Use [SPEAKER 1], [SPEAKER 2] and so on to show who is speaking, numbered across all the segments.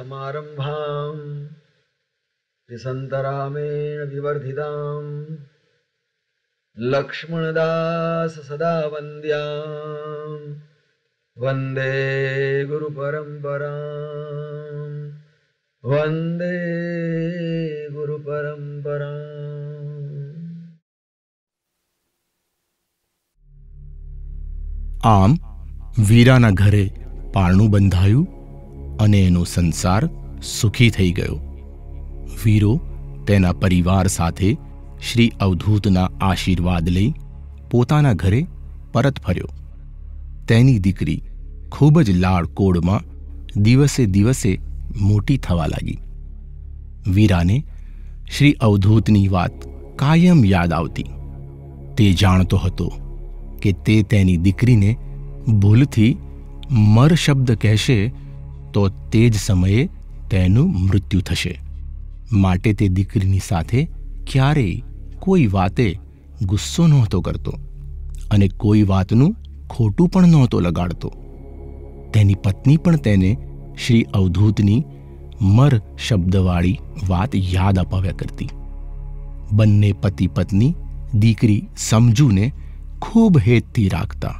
[SPEAKER 1] समारंभां त्रिसन्तरामेण विवर्धितां लक्ष्मणदास सदा वन्द्यां वन्दे गुरुपरम्परां वन्दे गुरुपरम्परां।
[SPEAKER 2] આમ વીરાના ઘરે પારણું બંધાયું અને એનો સંસાર સુખી થઈ ગયો. વીરો તેના પરિવાર સાથે શ્રી અવધૂતના આશીર્વાદ લઈ પોતાના ઘરે પરત ફર્યો. તેની દીકરી ખૂબ જ લાડકોડમાં દિવસે દિવસે મોટી થવા લાગી. વીરાને શ્રી અવધૂતની વાત કાયમ યાદ આવતી. તે જાણતો હતો કે તે તેની દીકરીને ભૂલથી મર શબ્દ કહેશે તો તે જ સમયે તેનું મૃત્યુ થશે. માટે તે દીકરીની સાથે ક્યારેય કોઈ વાતે ગુસ્સો નહોતો કરતો અને કોઈ વાતનું ખોટું પણ નહોતો લગાડતો. તેની પત્ની પણ તેને શ્રી અવધૂતની મર શબ્દવાળી વાત યાદ અપાવ્યા કરતી. બંને પતિ પત્ની દીકરી સમજુને ખૂબ હેતથી રાખતા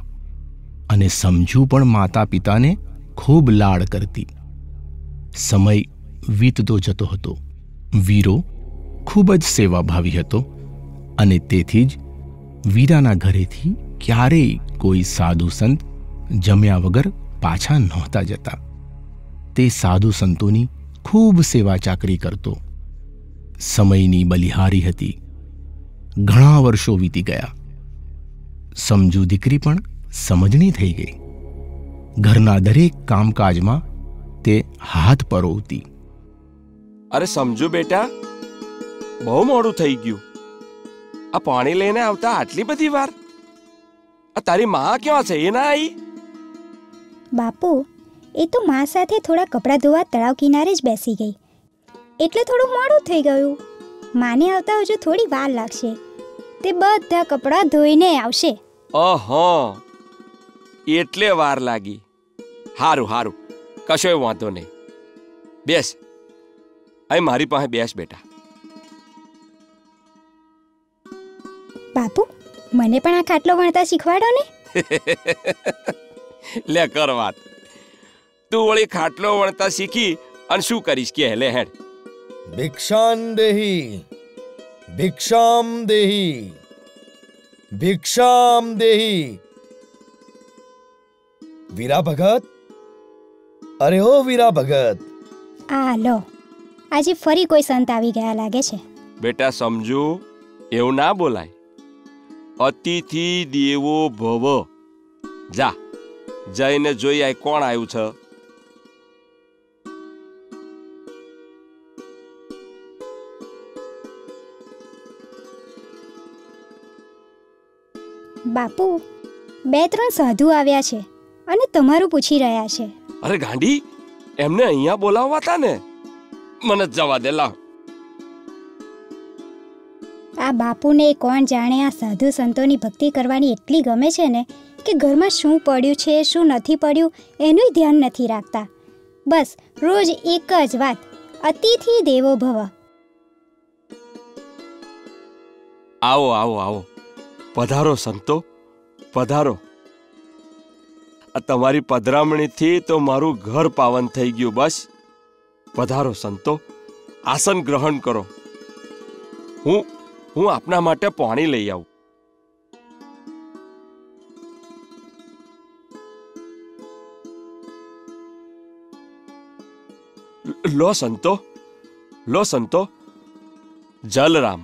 [SPEAKER 2] અને સમજુ પણ માતા પિતાને ખૂબ લાડ કરતી. સમય વીતતો જતો હતો. વીરો ખૂબ જ સેવાભાવી હતો અને તેથી જ વીરાના ઘરેથી ક્યારેય કોઈ સાધુ સંત જમ્યા વગર પાછા નહોતા જતા. તે સાધુ સંતોની ખૂબ સેવા ચાકરી કરતો. સમયની બલિહારી હતી. ઘણા વર્ષો વીતી ગયા. સમજુ દીકરી પણ સમજણી થઈ ગઈ. ઘરના દરેક કામકાજમાં તે હાથ પરોવતી.
[SPEAKER 3] અરે સમજુ બેટા, બહુ મોડું થઈ ગયું. આ પાણી લઈને આવતા આટલી બધી વાર? આ તારી માં ક્યાં છે? એ ના આવી?
[SPEAKER 4] બાપુ, એ તો માં સાથે થોડા કપડાં ધોવા તળાવ કિનારે જ બેસી ગઈ, એટલે થોડું મોડું થઈ ગયું. માને આવતા હજુ થોડી વાર લાગશે. તે બધા કપડાં ધોઈને આવશે.
[SPEAKER 3] અહં, એટલે વાર લાગી. હારું હારું, કશોય વાંધો નહીં. બેસ, અહીં મારી પાસે બેસ બેટા.
[SPEAKER 4] બાપુ, મને પણ આ ખાટલો વણતા શીખવાડો ને.
[SPEAKER 3] લે કર વાત. તું વળી ખાટલો વણતા શીખી અને શું કરીશ કે? લે હેડ.
[SPEAKER 5] ભિક્ષાન દેહી, ભિક્ષામ દેહી, ભિક્ષામ દેહી. વીરા ભગત, અરે ઓ વીરા ભગત.
[SPEAKER 4] આ લો, આજે ફરી કોઈ સંત આવી ગયા લાગે છે.
[SPEAKER 3] બેટા સમજુ, એવું ના બોલાય. અતિથિ દેવો ભવ. જા, જઈને જોઈ આય કોણ આવ્યું છે.
[SPEAKER 4] બાપુ, 2-3 સાધુ આવ્યા છે અને તમારું પૂછી રહ્યા છે.
[SPEAKER 3] અરે ગાંડી, એમને અહીંયા બોલાવવા હતા ને. મને જવા દે, લાવ.
[SPEAKER 4] આ બાપુને કોણ જાણે આ સાધુ સંતોની ભક્તિ કરવાની એટલી ગમે છે ને કે ઘરમાં શું પડ્યું છે શું નથી પડ્યું એનું ધ્યાન નથી રાખતા. બસ રોજ એક જ વાત, અતિથિ દેવો ભવ.
[SPEAKER 3] આવો આવો આવો, પધારો સંતો, પધારો. આ તમારી પધરામણીથી તો મારું ઘર પાવન થઈ ગયું. બસ પધારો સંતો, આસન ગ્રહણ કરો. હું આપના માટે પાણી લઈ આવું. લો સંતો, લો સંતો, જલરામ.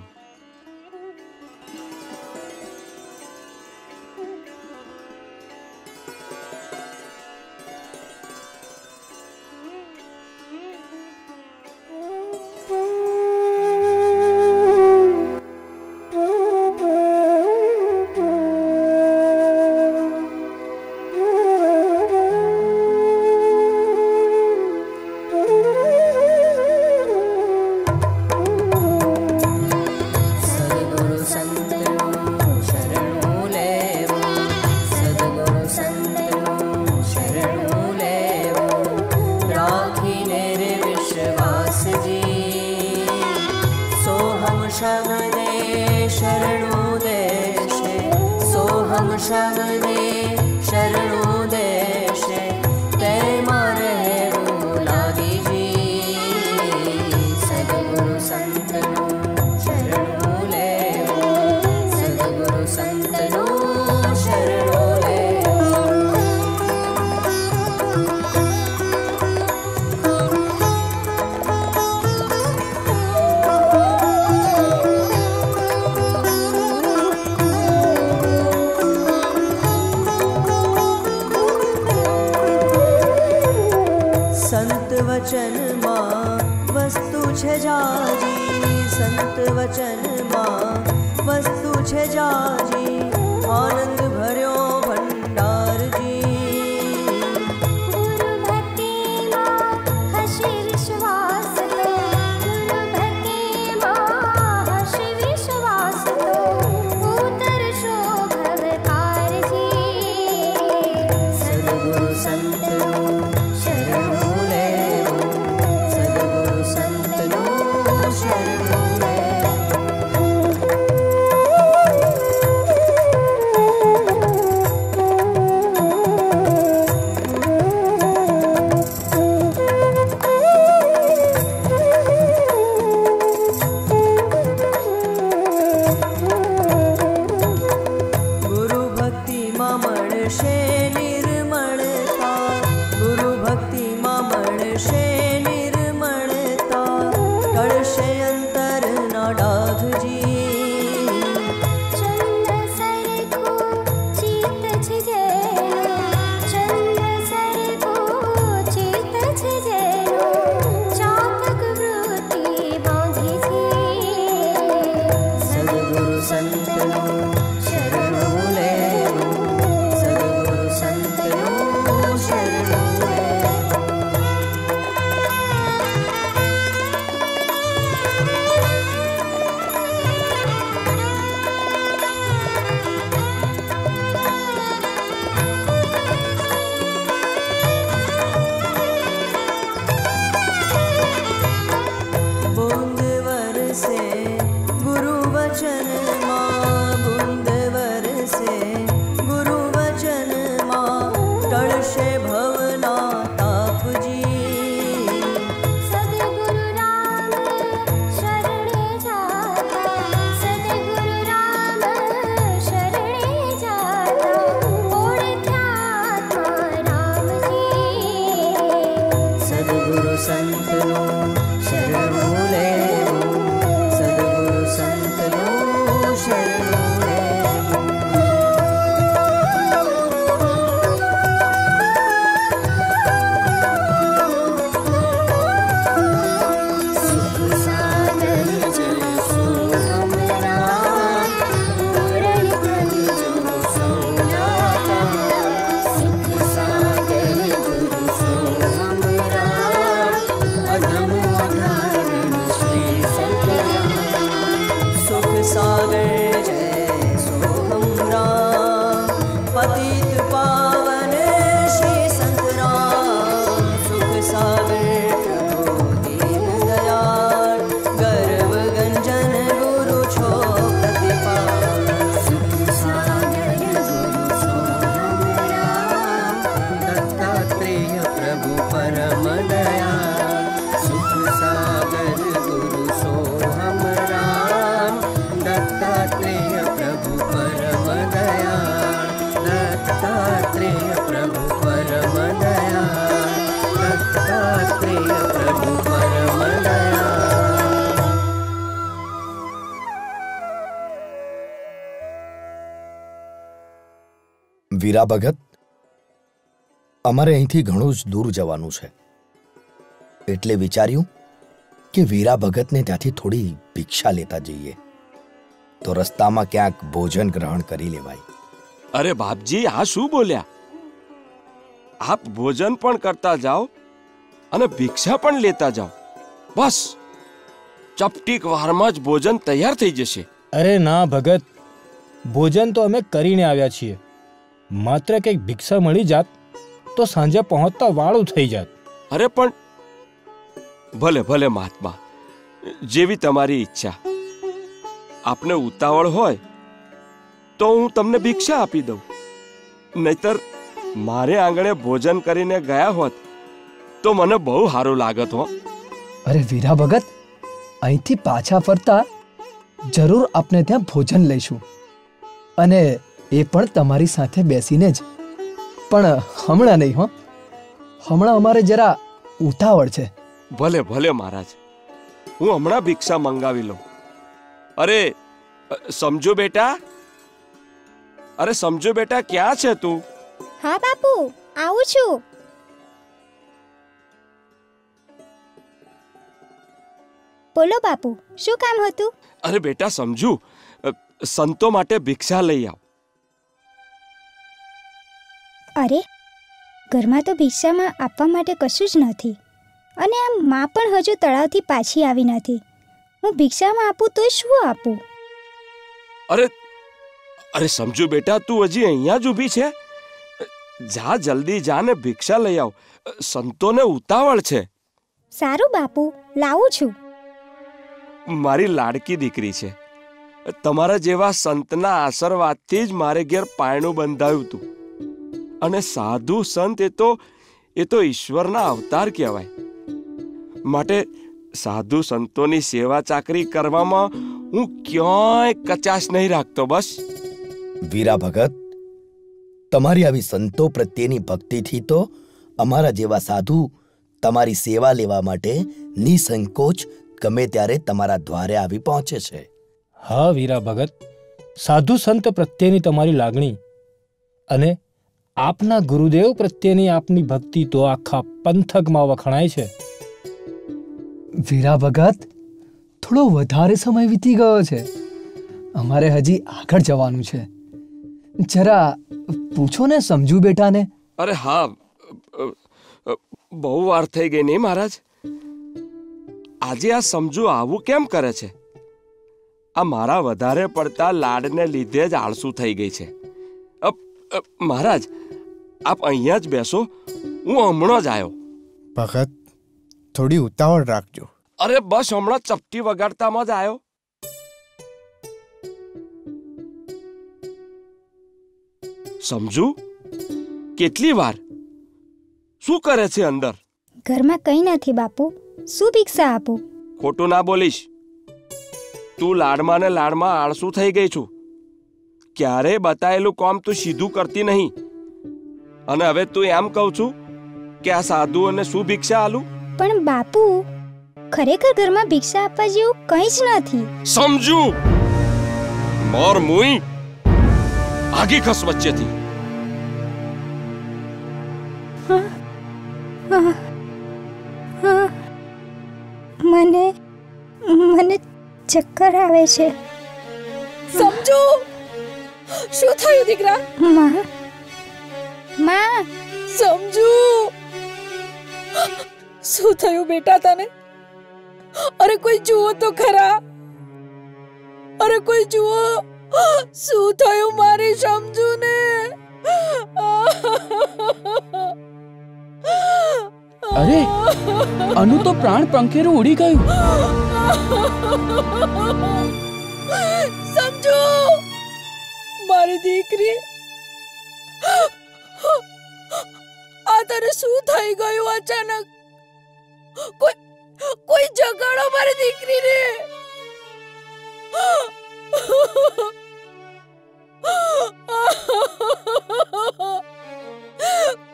[SPEAKER 6] शबदे शरणो देशे सोहम शबदे शरणो देशे ते मारे लागी जी सद्गुरु संतनो शरणो ले सद्गुरु संतनो शरणो ले वचन मां वस्तु छे जाजी संत वचन मां वस्तु छे जाजी आनंद भर्यो भंडार जी
[SPEAKER 4] गुरु भक्ति मां हर्षि विश्वास तो गुरु भक्ति मां हर्षि विश्वास तो उतर शोभव कारजी
[SPEAKER 6] सद्गुरु संतनो शरणो
[SPEAKER 5] વીરા ભગત, અમારે અહીંથી ઘણું જ દૂર જવાનું છે, એટલે વિચાર્યું કે વીરા ભગતને ત્યાંથી થોડી ભિક્ષા લેતા જઈએ તો રસ્તામાં ક્યાંક ભોજન ગ્રહણ કરી લેવાય.
[SPEAKER 3] અરે બાપજી, આ શું બોલ્યા? આપ ભોજન પણ કરતા જાઓ અને ભિક્ષા પણ લેતા જાઓ. બસ ચપટીક વારમાં જ ભોજન તૈયાર થઈ જશે.
[SPEAKER 7] અરે ના ભગત, ભોજન તો અમે કરીને આવ્યા છીએ. માત્ર કંઈક ભિક્ષા મળી જાત તો સાંજે પહોંચતા વાળું થઈ જાત.
[SPEAKER 3] અરે પણ ભલે ભલે મહાત્મા, જેવી તમારી ઈચ્છા. આપને ઉતાવળ હોય તો હું તમને ભિક્ષા આપી દઉં, નહીતર મારે આંગણે ભોજન કરીને ગયા હોત તો મને બહુ સારું લાગત હો.
[SPEAKER 8] અરે વીરા ભગત, અહીંથી પાછા ફરતા જરૂર આપને ત્યાં ભોજન લઈશું, અને એ પણ તમારી સાથે બેસીને જ. પણ હમણાં નહીં હો, હમણાં અમારે જરા ઉતાવળ છે.
[SPEAKER 3] ભલે ભલે મહારાજ, હું હમણાં ભિક્ષા મંગાવી લઉં. અરે સમજો બેટા, અરે સમજો બેટા, ક્યાં છે તું?
[SPEAKER 4] હા બાપુ, આવું છું. બોલો બાપુ, શું કામ હતું?
[SPEAKER 3] અરે બેટા સમજુ, સંતો માટે ભિક્ષા લઈ આવ.
[SPEAKER 4] અરે, ઘરમાં તો ભિક્ષામાં આપવા માટે કશું જ નથી, અને આ માં પણ હજુ તળાવથી પાછી આવી નથી. હું ભિક્ષામાં આપું તો શું આપું?
[SPEAKER 3] અરે અરે સમજુ બેટા, તું હજી અહીંયા જ ઊભી છે? જા, જલ્દી જા ને ભિક્ષા લઈ આવ, સંતોને ઉતાવળ છે.
[SPEAKER 4] સારું બાપુ, લાવું છું.
[SPEAKER 3] મારી લાડકી દીકરી છે, તમારા જેવા સંતના આશીર્વાદથી જ મારે ઘેર પાયણું બંધાયું હતું. અને સાધુ સંત એ તો ઈશ્વરના અવતાર કહેવાય. માટે સાધુ સંતોની સેવા ચાકરી કરવામાં હું ક્યાંય કચાશ નહીં રાખતો. બસ
[SPEAKER 5] વીરા ભગત, તમારી આવી સંતો પ્રત્યેની ભક્તિથી તો અમારા જેવા સાધુ તમારી સેવા લેવા માટે નિસંકોચ ગમે ત્યારે તમારા દ્વારે આવી પહોંચે છે.
[SPEAKER 7] હા વીરા ભગત, સાધુ સંત પ્રત્યેની તમારી લાગણી અને આપના ગુરુદેવ પ્રત્યેની આપની ભક્તિ તો આખા પંથકમાં વખણાય છે.
[SPEAKER 8] વીરા ભગત, થોડો વધારે સમય વીતી ગયો છે, અમારે હજી આગળ જવાનું છે. જરા પૂછો ને સમજુ બેટાને.
[SPEAKER 3] અરે હા, બહુ વાર થઈ ગઈ નહીં મહારાજ? આજે આ સમજુ આવું કેમ કરે છે? આ મારા વધારે પડતા લાડને લીધે જ આળસુ થઈ ગઈ છે. મહારાજ, આપ અહીંયા જ બેસો, હું હમણાં જ આવ્યો.
[SPEAKER 9] ભગત, થોડી ઉતાવળ રાખજો.
[SPEAKER 3] અરે બસ હમણાં ચપટી વગાડતામાં જ આવ્યો. સમજુ, કેટલી વાર? શું કરે છે અંદર?
[SPEAKER 4] ઘરમાં કંઈ નથી બાપુ, શું ભિક્ષા આપું?
[SPEAKER 3] ખોટું ના બોલીશ. તું લાડમાં ને લાડમાં આળસુ થઈ ગઈ છું. ક્યારેય બતાયેલું કામ તું સીધું કરતી નહીં, અને હવે તું એમ કહું છું કે આ સાધુઓને શું ભિક્ષા આલું?
[SPEAKER 4] પણ બાપુ, ખરેખર ઘરમાં ભિક્ષા આપવા જેવું કંઈ જ નથી.
[SPEAKER 3] સમજુ, મોર મુઈ આગી ખસ વચ્ચેથી.
[SPEAKER 4] મને ચક્કર આવે છે.
[SPEAKER 10] સમજુ, શું થયું દીકરા?
[SPEAKER 4] માં,
[SPEAKER 10] સમજુ, શું થયું બેટા તને? અરે કોઈ જુઓ તો ખરા, અરે કોઈ જુઓ, શું થયું મારી સમજુ ને?
[SPEAKER 11] અરે, અનુ તો પ્રાણ પંખેરું ઉડી ગયું.
[SPEAKER 10] સમજુ, મારી દીકરી, આ તને શું થઈ ગયું અચાનક? કોઈ જગાડો મારી દીકરીને.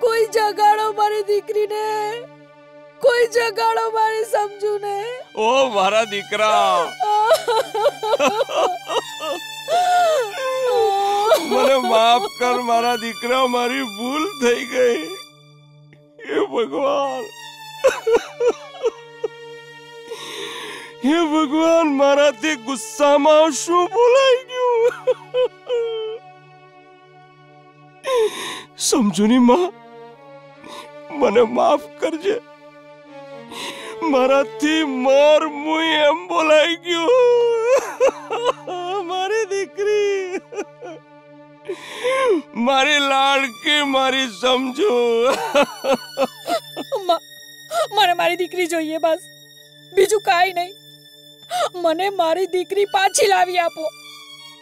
[SPEAKER 10] કોઈ જગાડો મારી દીકરીને, કોઈ જગાડો મારી સમજુને.
[SPEAKER 3] ઓ મારા દીકરા, મને માફ કર મારા દીકરા, મારી ભૂલ થઈ ગઈ. હે ભગવાન, હે ભગવાન, મારાથી ગુસ્સામાં શું બોલાઈ ગયું? સમજુની માં, મને માફ કરજે. મારાથી માર મુઈ એમ બોલાઈ ગયું. મારી દીકરી, મારી લાડકી, મારી સમજુ.
[SPEAKER 10] મને મારી દીકરી જોઈએ, બસ બીજું કાંઈ નહીં. મને મારી દીકરી પાછી લાવી આપો.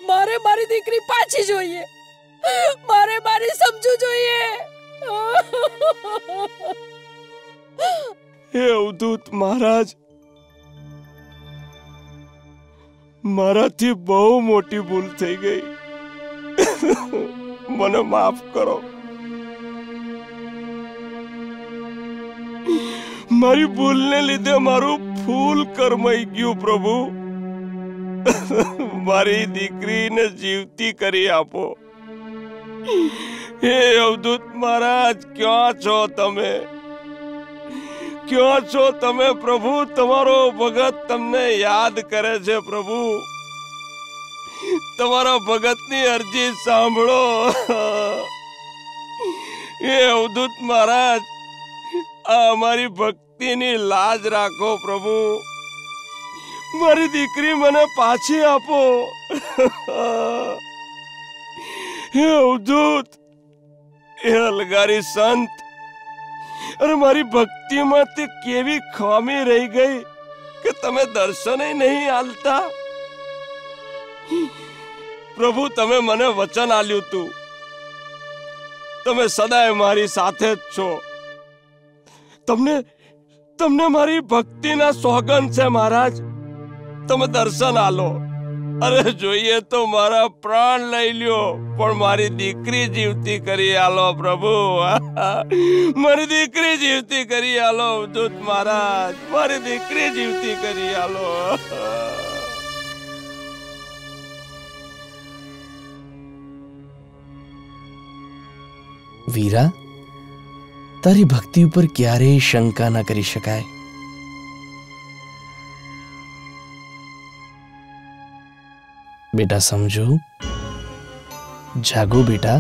[SPEAKER 10] મારે મારી દીકરી પાછી જોઈએ. મારે મારી સમજુ જોઈએ.
[SPEAKER 3] હે અવધૂત મહારાજ, મારાથી બહુ મોટી ભૂલ થઈ ગઈ. મને માફ કરો. મારી ભૂલને લીધે મારું ફૂલ કરમાઈ ગયું. પ્રભુ, મારી દીકરીને જીવતી કરી આપો. હે અવધૂત મહારાજ, ક્યાં છો તમે? ક્યાં છો તમે પ્રભુ? તમારો ભગત તમને યાદ કરે છે. પ્રભુ, તમારા ભગતની અરજી સાંભળો. હે અવધૂત મહારાજ, આ અમારી ભક્તિની લાજ રાખો. પ્રભુ, મારી દીકરી મને પાછી આપો. હે અવધૂત, હે અલગારી સંત, અરે મારી ભક્તિમાં તે કેવી ખામી રહી ગઈ કે તમે દર્શન નહીં આલતા. પ્રભુ, તમે મને વચન આલ્યું તું, તમે સદાય મારી સાથે જ છો. તમને મારી ભક્તિના સોગંદ છે મહારાજ. તમે દર્શન આલો. અરે જોઈએ તો મારા પ્રાણ લઈ લ્યો, પણ મારી દીકરી જીવતી કરી આલો. પ્રભુ, મારી દીકરી જીવતી કરી આલો. અવધૂત મહારાજ, મારી દીકરી જીવતી કરી આલો.
[SPEAKER 12] વીરા, તારી ભક્તિ ઉપર ક્યારેય શંકા ન કરી શકાય. બેટા સમજુ, જાગો બેટા,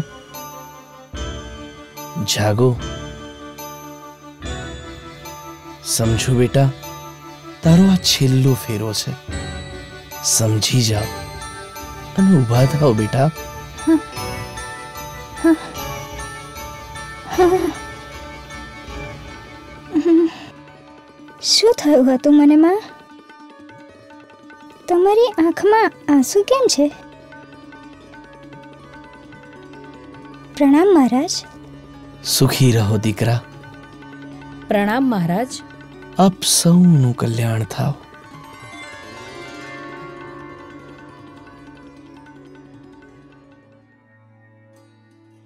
[SPEAKER 12] જાગો. સમજુ બેટા, તારો આ છેલ્લો ફેરો છે. સમજી જાઓ અને ઊભા થાઓ બેટા.
[SPEAKER 4] શું થયું હતું મને માં? તમારી આંખમાં આંસુ કેમ છે? પ્રણામ મહારાજ.
[SPEAKER 12] સુખી રહો દીકરા.
[SPEAKER 10] પ્રણામ મહારાજ.
[SPEAKER 12] આપ સૌનું કલ્યાણ થાવ.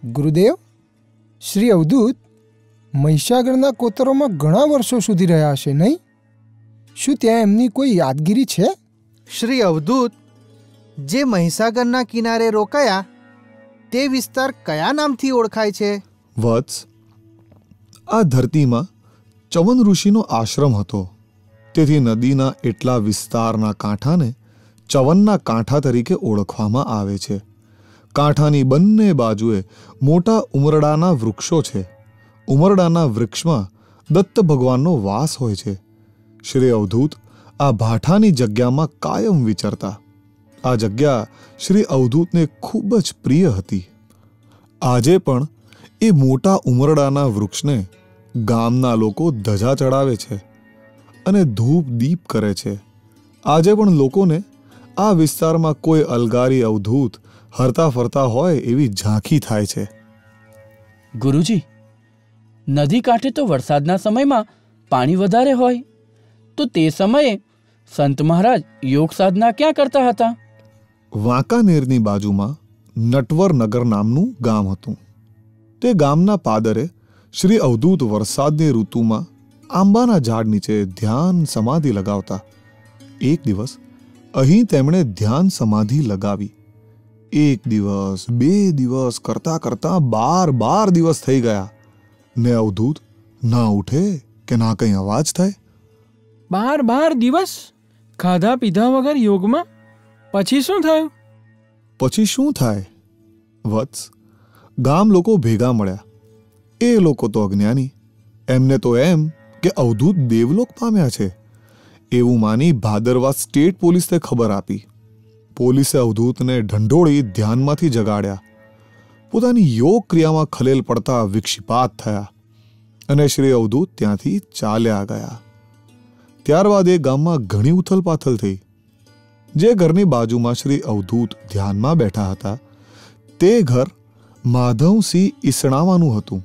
[SPEAKER 9] ગુરુદેવ, શ્રી અવધૂત મહીસાગરના કોતરોમાં ઘણા વર્ષો સુધી રહ્યા હશે, નહીં? શું ત્યાં એમની કોઈ યાદગીરી છે?
[SPEAKER 13] શ્રી અવધૂત જે મહીસાગરના કિનારે રોકાયા તે વિસ્તાર કયા નામથી ઓળખાય છે?
[SPEAKER 14] વત્સ, આ ધરતીમાં ચવન ઋષિનો આશ્રમ હતો. તેથી નદીના એટલા વિસ્તારના કાંઠાને ચવનના કાંઠા તરીકે ઓળખવામાં આવે છે. કાંઠાની બંને બાજુએ મોટા ઉમરડાના વૃક્ષો છે. ઉમરડાના વૃક્ષમાં દત્ત ભગવાનનો વાસ હોય છે. શ્રી અવધૂત આ ભાઠાની જગ્યામાં કાયમ વિચરતા. આ જગ્યા શ્રી અવધૂતને ખૂબ જ પ્રિય હતી. આજે પણ એ મોટા ઉમરડાના વૃક્ષને ગામના લોકો ધજા ચડાવે છે અને ધૂપ દીપ કરે છે. આજે પણ લોકોને આ વિસ્તારમાં કોઈ અલગારી અવધૂત હરતા ફરતા હોય એવી ઝાંખી થાય છે.
[SPEAKER 11] ગુરુજી, નદી કાંઠે તો વરસાદના સમયમાં પાણી વધારે હોય, તો તે સમયે સંત મહારાજ યોગ સાધના ક્યાં કરતા હતા?
[SPEAKER 14] વાંકાનેરની બાજુમાં નટવર નગર નામનું ગામ હતું. તે ગામના પાદરે શ્રી અવધૂત વરસાદની ઋતુમાં આંબાના ઝાડ નીચે ધ્યાન સમાધિ લગાવતા. એક દિવસ અહીં તેમણે ધ્યાન સમાધિ લગાવી. 1 દિવસ 2 દિવસ કરતા કરતા 12 દિવસ થઈ ગયા ને અવધૂત ના ઉઠે કે ના કંઈ અવાજ થાય.
[SPEAKER 15] 12 દિવસ ખાધા પીધા વગર યોગમાં? પછી શું થયું?
[SPEAKER 14] પછી શું થાય? વત્સ, ગામ લોકો ભેગા મળ્યા. એ લોકો તો અજ્ઞાની, એમને તો એમ કે અવધૂત દેવલોક પામ્યા છે એવું માની ભાદરવા સ્ટેટ પોલીસને ખબર આપી. પોલીસે અવધૂતને ઢંઢોળી ધ્યાનમાંથી જગાડ્યા. પોતાની યોગ ક્રિયામાં ખલેલ પડતા વિક્ષિપાત થયા અને શ્રી અવધૂત ત્યાંથી ચાલ્યા ગયા. ત્યારબાદ એ ગામમાં ઘણી ઉથલપાથલ થઈ. જે ઘરની બાજુમાં શ્રી અવધૂત ધ્યાનમાં બેઠા હતા તે ઘર માધવસિંહ ઈસણાવાનું હતું.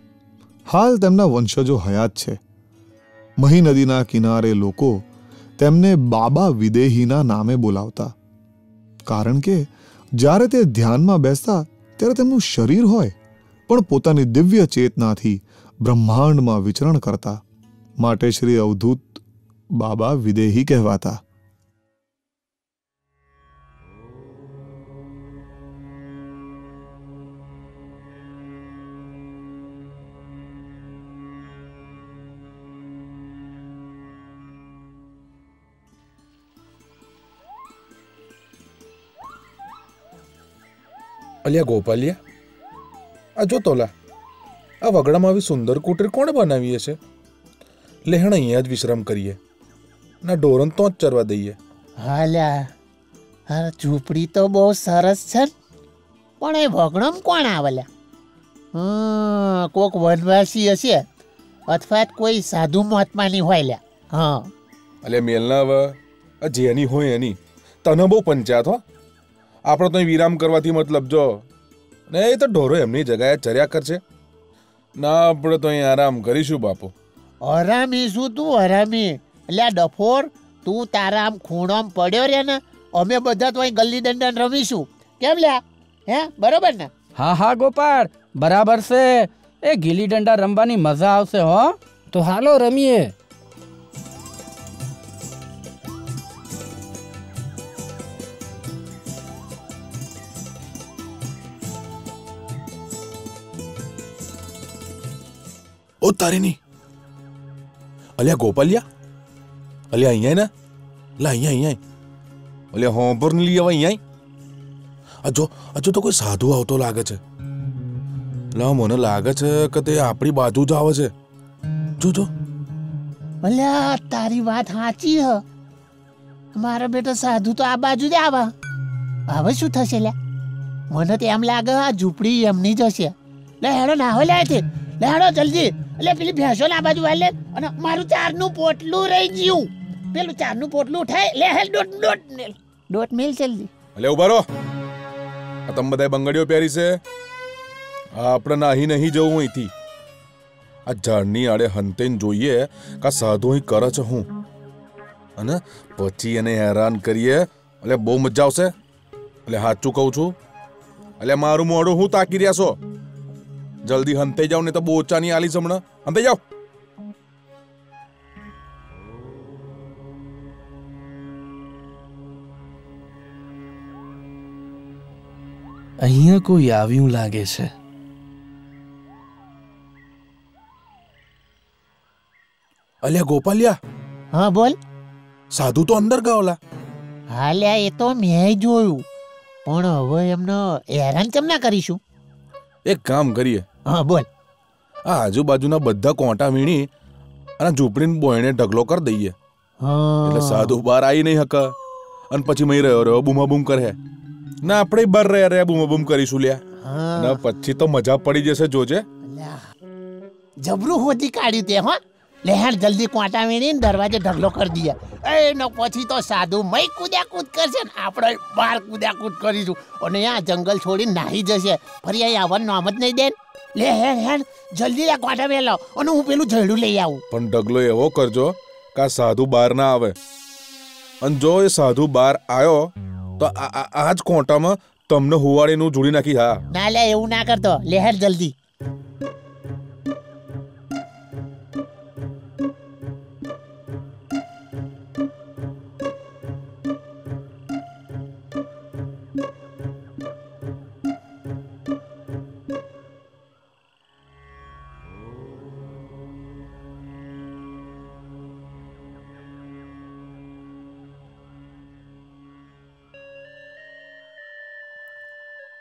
[SPEAKER 14] હાલ તેમના વંશજો હયાત છે. મહી નદીના કિનારે લોકો તેમને બાબા વિદેહીના નામે બોલાવતા, કારણ કે જ્યારે તે ધ્યાનમાં બેસતા ત્યારે તેમનું શરીર હોય પણ પોતાની દિવ્ય ચેતનાથી બ્રહ્માંડમાં વિચરણ કરતા, માટે શ્રી અવધૂત બાબા વિદેહી કહેવાતા.
[SPEAKER 16] અલ્યા ગોપાલિયા, આ જો તોલા, આ વગડામાં આવી સુંદર કુટીર કોણે બનાવીએ છે? લેહણ અહીંયા જ વિશ્રામ કરીએ, ના ઢોરન તો જ ચરવા દઈએ.
[SPEAKER 17] હાલ્યા, આ ઝૂંપડી તો બહુ સરસ છે, પણ એ વગડમ કોણ આવેલા? કોક વનવાસી હશે અથવા કોઈ સાધુ મહાત્માની હોય લ્યા. હા
[SPEAKER 16] અલ્યા મેલના હવે આ જેની હોય એની તને બહુ પંચાયત હો. આપણે તો વિરામ કરવાથી મતલબ જો ને, એ તો ઢોરો એમની જગાએ ચર્યા કરશે. ના આપણે તો અહીં આરામ કરીશું બાપુ.
[SPEAKER 17] હરામી શું તું હરામી? એટલે ડફોર, તું તારા આમ ખૂણોમ પડ્યો રે ને, અમે બધા તો અહીં ગલ્લી દંડા રમીશું. કેમ લ્યા? હે, બરોબર ને?
[SPEAKER 11] હા હા ગોપાળ, બરાબર છે. એ ગીલી દંડા રમવાની મજા આવશે હો.
[SPEAKER 7] તો હાલો રમીએ.
[SPEAKER 16] ઓ તારીની, અલ્યા ગોપાલિયા, અલ્યા અહીંયા ને, લા અહીંયા અલ્યા હોંભર ને લઈ આવા અહીંયા. હજુ તો કોઈ સાધુ આવતો લાગે છે. લા મને લાગે છે કે તે આપણી બાજુ જ આવે છે. જો
[SPEAKER 17] અલ્યા તારી વાત સાચી હ. મારો બેટો સાધુ તો આ બાજુ જ આવે. હવે શું થશે લ્યા? મને તો એમ લાગે આ ઝૂંપડી એમની જ હશે. લે હેડો ના હોય લે હેડો જલ્દી. એટલે પેલી ભેંસો આ બાજુ વાલે અને મારું ચારનું પોટલું રહી ગયું. પેલું ચારનું પોટલું ઉઠાય લે હેલ ડોટ મેલ જલ્દી.
[SPEAKER 16] અલે ઉભા રહો. આ તમે બધા બંગડીઓ પહેરી છે. આપણે નાહી નહીં જવું અહીંથી. આ ઝાડની આડે હંતેન જોઈએ કે સાધુ અહીં કરે છે હું, અને પછી એને હેરાન કરીએ. એટલે બહુ મજા આવશે. એટલે સાચું કહું છું. એટલે મારું મોઢું હું તાકી રહ્યા છો? જલ્દી હંતે જાઓ ને તો બહુ ઓછા નહીં આલીશ હમણાં. હંતે જાઓ.
[SPEAKER 12] અહીંયા કોઈ આવ્યું લાગે છે.
[SPEAKER 16] અલ્યા ગોપાલિયા.
[SPEAKER 17] હા બોલ.
[SPEAKER 16] સાધુ તો અંદર ગયોલા.
[SPEAKER 17] હા લ્યા, એ તો મેં જોયું, પણ હવે એમને હેરાન કેમ ના કરીશું?
[SPEAKER 16] એક કામ કરીએ.
[SPEAKER 17] હા બોલ.
[SPEAKER 16] આ આજુબાજુના બધા કોંટા વીણી અને ઝૂંપડીને બોયણે ઢગલો કરી દઈએ. એટલે સાધુ બહાર આવી નહીં હક, અને પછી મહી રહ્યો બૂમાબૂમ કરે. ના આપણે બહાર રહ્યા બૂમાબૂમ કરીશું લ્યા. ના પછી તો મજા પડી જશે, જોજે.
[SPEAKER 17] જબરું હોતી કાઢ્યું તે. હા લે હેડ જલ્દી કોંટા વીણીને દરવાજે ઢગલો કરી દઈએ. એનો પછી તો સાધુ મય કૂદ્યા કૂદ કરશે ને આપણે બહાર કૂદ્યા કૂદ કરીશું, અને આ જંગલ છોડીને નાહી જશે. ફરી અહીં આવવાનું નામ જ નહીં દે. લે હેડ જલ્દી આ કોંટા વેલો, અને હું પેલું ઝેડું લઈ આવું.
[SPEAKER 16] પણ ઢગલો એવો કરજો કે આ સાધુ બહાર ના આવે. અને જો એ સાધુ બહાર આવ્યો તો આ જ કોંટામાં તમને હુવાડીનું જોડી નાખી. હા
[SPEAKER 17] ના લે, એવું ના કરતો. લે હેડ જલ્દી.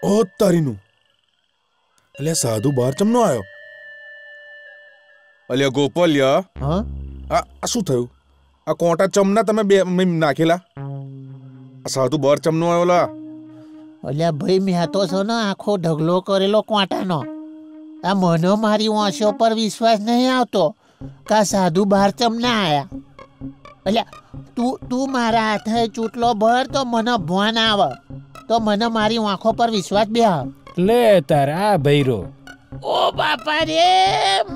[SPEAKER 16] ઓ તારીનું, અલ્યા સાધુ બહાર ચમનો આવ્યો? અલ્યા ગોપાલિયા, આ શું થયું? આ કોંટા ચમના તમે બે નાખેલા? આ સાધુ બહાર ચમનો આવ્યો?
[SPEAKER 17] અલ્યા ભાઈ, મેં તો છે ને આખો ઢગલો કરેલો કોંટાનો. આ મને મારી વાંસો પર વિશ્વાસ નહીં આવતો કે આ સાધુ બહાર ચમના આયા. અલ્યા તું મારા હાથે ચૂંટલો ભર તો મને ભોન આવે, તો મને મારી આંખો પર વિશ્વાસ બે.
[SPEAKER 7] લે તારા ભૈરો.
[SPEAKER 17] ઓ બાપા રે,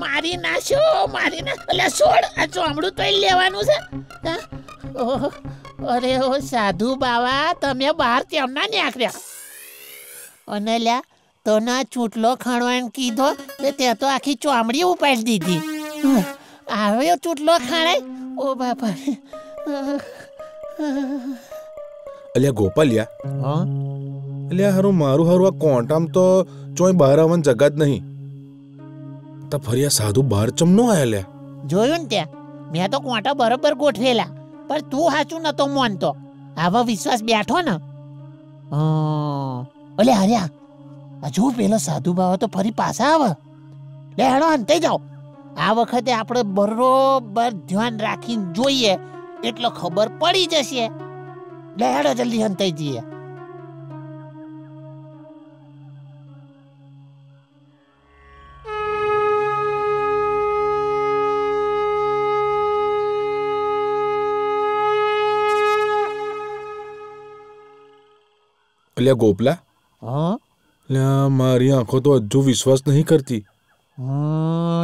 [SPEAKER 17] મારી નાશો, મારી ના. અલ્યા છોડ, આ ચોમડું તો લેવાનું છે. હા? ઓહ, અરે ઓ સાધુ બાવા, તમે બહાર કેમ ના નીકળ્યા? અને લ્યા તો ના ચૂંટલો ખણવાનું કીધો તે તો આખી ચોમડી ઉપાડી દીધી. આવ્યો ચૂંટલો ખાણાય. ઓ બાપા.
[SPEAKER 16] અલ્યા ગોપાલિયા, અલ્યા હારું મારું હારું આ કોંટામ તો ચોય બહાર આવવાની જગા જ નહીં. તો ફરી આ સાધુ બહાર ચમનો આયા લ્યા.
[SPEAKER 17] જોયું ને ત્યાં, મેં તો કોંટા બરોબર ગોઠવેલા, પણ તું સાચું નતો માનતો. આવા વિશ્વાસ બેઠો ને. અલે હર્યા, હજુ પેલો સાધુ બાવા તો ફરી પાછા આવે. લે હેડો અંતે જાઓ. આ વખતે આપણે બરોબર ધ્યાન રાખીને જોઈએ એટલે ખબર પડી જશે. લે હેડો જલ્દી અંતે જઈએ.
[SPEAKER 16] અલ્યા ગોપલા, લ્યા મારી આંખો તો હજુ વિશ્વાસ નહીં કરતી.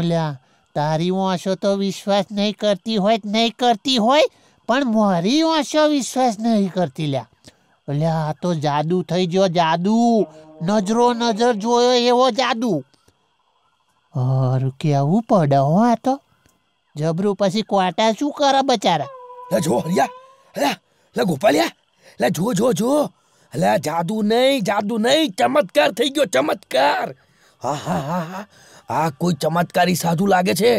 [SPEAKER 17] લ્યા તારી આંખો તો વિશ્વાસ નહીં કરતી હોય, પણ મારી આંખો વિશ્વાસ નહીં કરતી. લ્યા આ તો જાદુ થઈ ગયો, જાદુ. નજરો નજર જોયો એવો જાદુ. કેવું પડે હો આ તો. જબરું પછી ક્વાટા શું કરે બચારા.
[SPEAKER 5] જો હરિયા, લે ગોપાલિયા, લે જો અલ્યા જાદુ નહીં, ચમત્કાર થઈ ગયો, ચમત્કાર. હા, આ કોઈ ચમત્કારી સાધુ લાગે છે.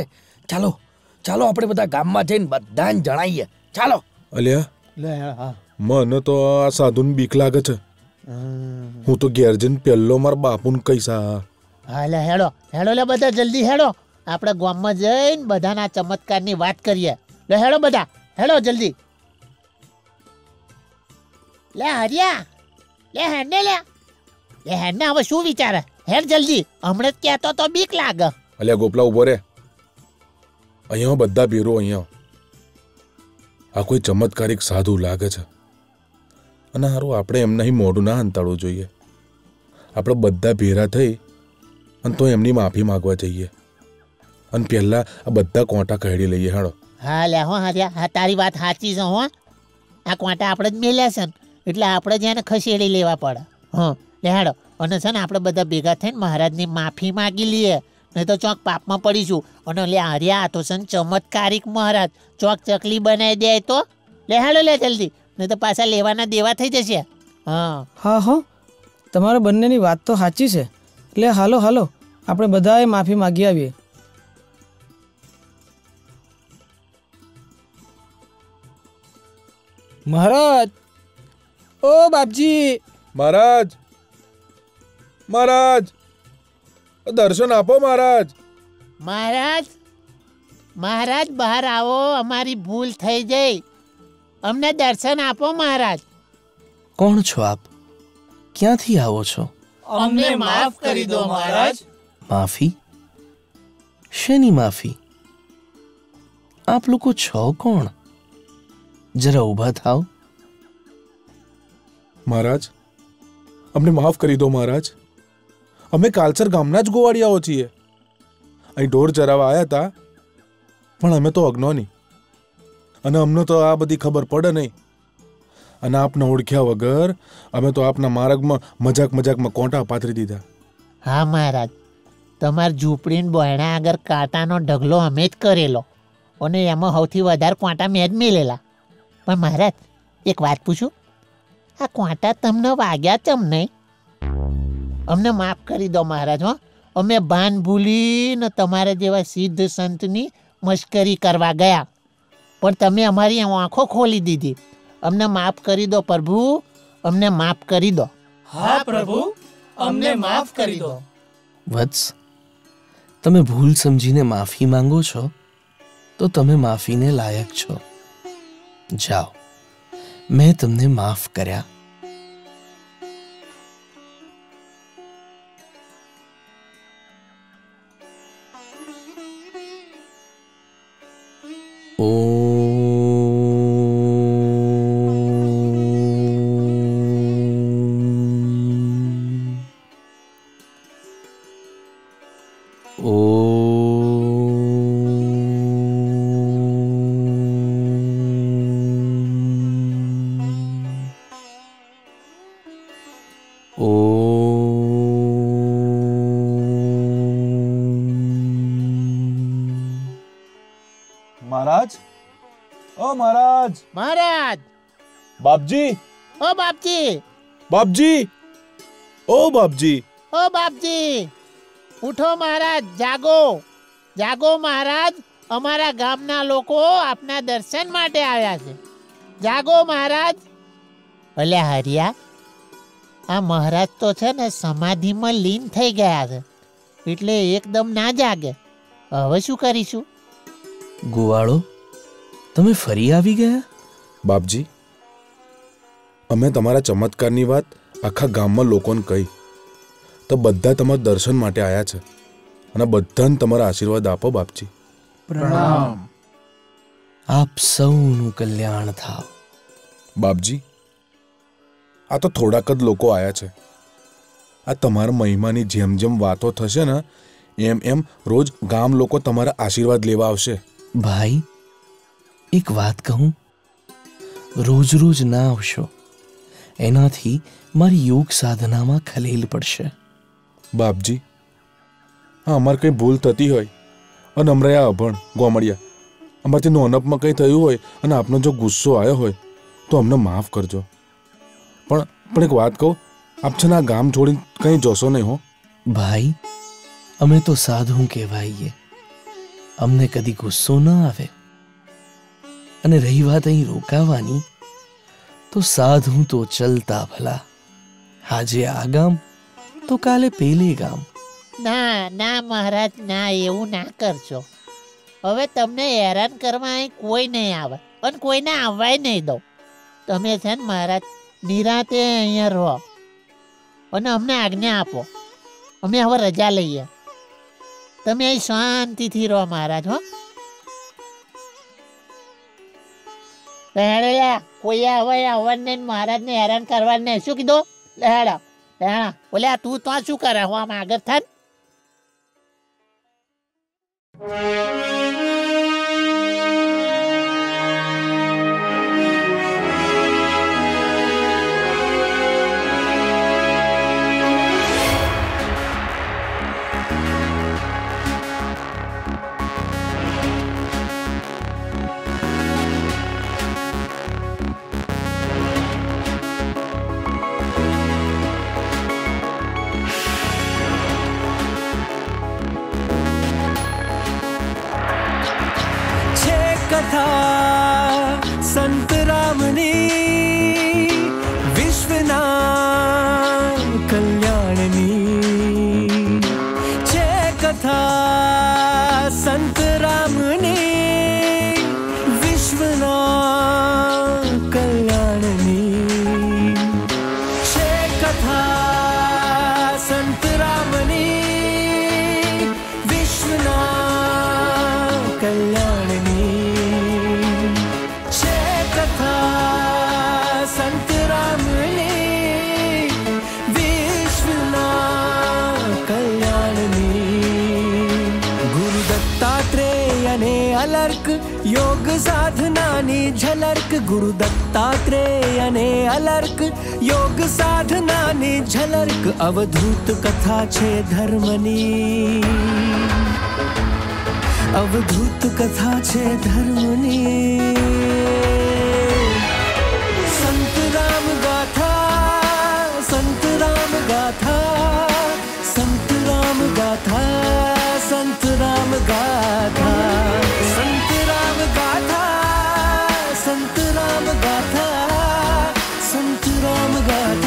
[SPEAKER 5] ચાલો આપણે બધા ગામમાં જઈને બધાને જણાવીએ. ચાલો.
[SPEAKER 16] અલ્યા મને તો આ સાધુને બીક લાગે છે. હું તો ઘેર જઈને પહેલો મારા બાપુને કહીશા.
[SPEAKER 17] હા લે હેડો લે બધા જલ્દી હેડો. આપણે ગામમાં જઈને બધાના ચમત્કારની વાત કરીએ. લે હેડો બધા, હેડો જલ્દી. લે હરિયા, લે હેડને હવે શું વિચારે? હેડ જલ્દી, હમણાં જ કહેતો તો બીક લાગે.
[SPEAKER 16] અલ્યા ગોપલા ઉભો રે. અહીંયા બધા ભેરો, અહીંયા આ કોઈ ચમત્કારિક સાધુ લાગે છે. અને હારું આપણે એમના મોઢું ના હંતાડવું જોઈએ. આપણે બધા ભેરા થઈ અને તો એમની માફી માંગવા જઈએ અને પહેલા આ બધા કોંટા કાઢી લઈએ. હાડો.
[SPEAKER 17] હા લે હો હરિયા, હા તારી વાત સાચી છે. હો આ કોંટા આપણે જ મેલ્યા છે ને, એટલે આપણે જ એને ખસેડી લેવા પડે. લે હેડો. અને છે ને આપણે બધા ભેગા થઈને મહારાજની માફી માંગી લઈએ, નહીં તો ચોક પાપમાં પડીશું. અને લે હરિયા, તો છે ને ચમત્કારિક મહારાજ, ચોક ચકલી બનાવી દે તો. લે હેડો લે જલ્દી, નહીં તો પાછા લેવાના દેવા થઈ જશે.
[SPEAKER 15] હા તમારા બંનેની વાત તો સાચી છે. એટલે હાલો આપણે બધાએ માફી માગી આવીએ. મહારાજ, ઓ બાપજી,
[SPEAKER 16] મહારાજ દર્શન આપો.
[SPEAKER 17] મહારાજ બહાર આવો, અમારી ભૂલ થઈ ગઈ, અમને દર્શન આપો મહારાજ.
[SPEAKER 12] કોણ છો આપ? ક્યાંથી આવો છો?
[SPEAKER 10] અમને માફ કરી દો મહારાજ.
[SPEAKER 12] માફી? શેની માફી? આપ લોકો છો કોણ? જરા ઊભા થાવ.
[SPEAKER 16] મહારાજ, અમને માફ કરી દો મહારાજ. અમે કાલસર ગામના જ ગોવાળિયાઓ છીએ. અહીં ઢોર ચરાવવા આવ્યા હતા, પણ અમે તો અજ્ઞાની, અને અમને તો આ બધી ખબર પડે નહીં. અને આપને ઓળખ્યા વગર અમે તો આપના માર્ગમાં મજાકમાં કોંટા પાથરી દીધા.
[SPEAKER 17] હા મહારાજ, તમારી ઝૂંપડીને બોયણા આગળ કાંટાનો ઢગલો અમે જ કરેલો, અને એમાં સૌથી વધારે કોંટા મેં જ મેલેલા. પણ મહારાજ, એક વાત પૂછું, આ કોંટા તમને વાગ્યા ચમ નહીં? અમને માફ કરી દો મહારાજ. અમે ભાન ભૂલીને તમારા જેવા સિદ્ધ સંતની મશ્કરી કરવા ગયા, પણ તમે અમારી આંખો ખોલી દીધી. અમને માફ કરી દો પ્રભુ, અમને માફ કરી દો.
[SPEAKER 10] હા પ્રભુ, અમને માફ કરી દો.
[SPEAKER 12] વત્સ, તમે ભૂલ સમજીને માફી માંગો છો તો તમે માફીને લાયક છો. જાઓ, મેં તમને માફ કર્યા. ઓમ
[SPEAKER 16] महाराज, ओ महाराज,
[SPEAKER 17] महाराज,
[SPEAKER 16] बापजी,
[SPEAKER 17] ओ बापजी,
[SPEAKER 16] बापजी, ओ बापजी,
[SPEAKER 17] ओ बापजी, उठो महाराज, जागो, जागो महाराज, અમારા ગામના લોકો આપના દર્શન માટે આવ્યા છે. જાગો મહારાજ. ભલે હરિયા, આ મહારાજ તો છે ને સમાધિમાં લીન થઈ ગયા છે, એટલે એકદમ ના જાગે. હવે શું કરીશું?
[SPEAKER 12] ગોવાળો, તમે ફરી આવી ગયા?
[SPEAKER 16] બાપજી, અમે તમારા ચમત્કારની વાત આખા ગામમાં લોકોને કહી તો બધા તમારા દર્શન માટે આવ્યા છે અને બધાને તમારા આશીર્વાદ આપો બાપજી.
[SPEAKER 12] પ્રણામ. આપ સૌનું કલ્યાણ થાવ.
[SPEAKER 16] બાપજી, આ તો થોડાક જ લોકો આવ્યા છે. આ તમારા મહિમાની જેમ જેમ વાતો થશે ને એમ એમ રોજ ગામ લોકો તમારા આશીર્વાદ લેવા આવશે.
[SPEAKER 12] ભાઈ, એક વાત કહું, રોજ રોજ ના આવશો, એનાથી મારી યોગ સાધનામાં ખલેલ પડશે.
[SPEAKER 16] બાપજી, હા, અમારે કંઈ ભૂલ થતી હોય અને અમરાયા અભણ ગોમડિયા અમારથી નોનપમાં કંઈ થયું હોય અને આપનો જો ગુસ્સો આવ્યો હોય તો અમને માફ કરજો. પણ એક વાત કહું, આપ છે ને આ ગામ છોડીને કંઈ જશો નહીં હો.
[SPEAKER 12] ભાઈ, અમે તો સાધુ કહેવાઈએ, અમને કદી ગુસ્સો ન આવે. અને રહી વાત અહીં રોકાવાની, તો સાધુ તો ચલતા ભલા, આજે આ ગામ તો કાલે પેલે ગામ.
[SPEAKER 17] ના ના મહારાજ, ના, એવું ના કરશો. હવે તમને હેરાન કરવા અહીં કોઈ નહીં આવે અને કોઈને આવવાય નહીં દો. તમે છે ને મહારાજ નિરાતે અહીંયા રહો અને અમને આજ્ઞા આપો. અમે હવે રજા લઈએ. તમે અહીં શાંતિથી રહો મહારાજ. હો, લહેડા, કોઈ હવે આવવાને મહારાજને હેરાન કરવાનું નહીં. શું કીધું? લહેડા લહેડા. ઓલે તું તો શું કરે? હું આમ આગળ થાય.
[SPEAKER 6] कथा संत रामनी विश्वना कल्याणनी छे. कथा संत रामनी विश्वना कल्याणनी छे. कथा संत रामनी विश्वना कल्याणनी. संत रामनी विश्वना कल्याणनी. गुरु दत्तात्रेय ने अलर्क योग साधनानी झलर्क. गुरु दत्तात्रेय ने अलर्क योग साधनानी झलर्क. अवधूत कथा छे धर्मनी. अवधूत कथा छे धर्मनी. संत राम गाथा, संत राम गाथा, संत राम गाथा, संत राम गाथा, संत राम गाथा, संत राम गाथा, संत राम गाथा.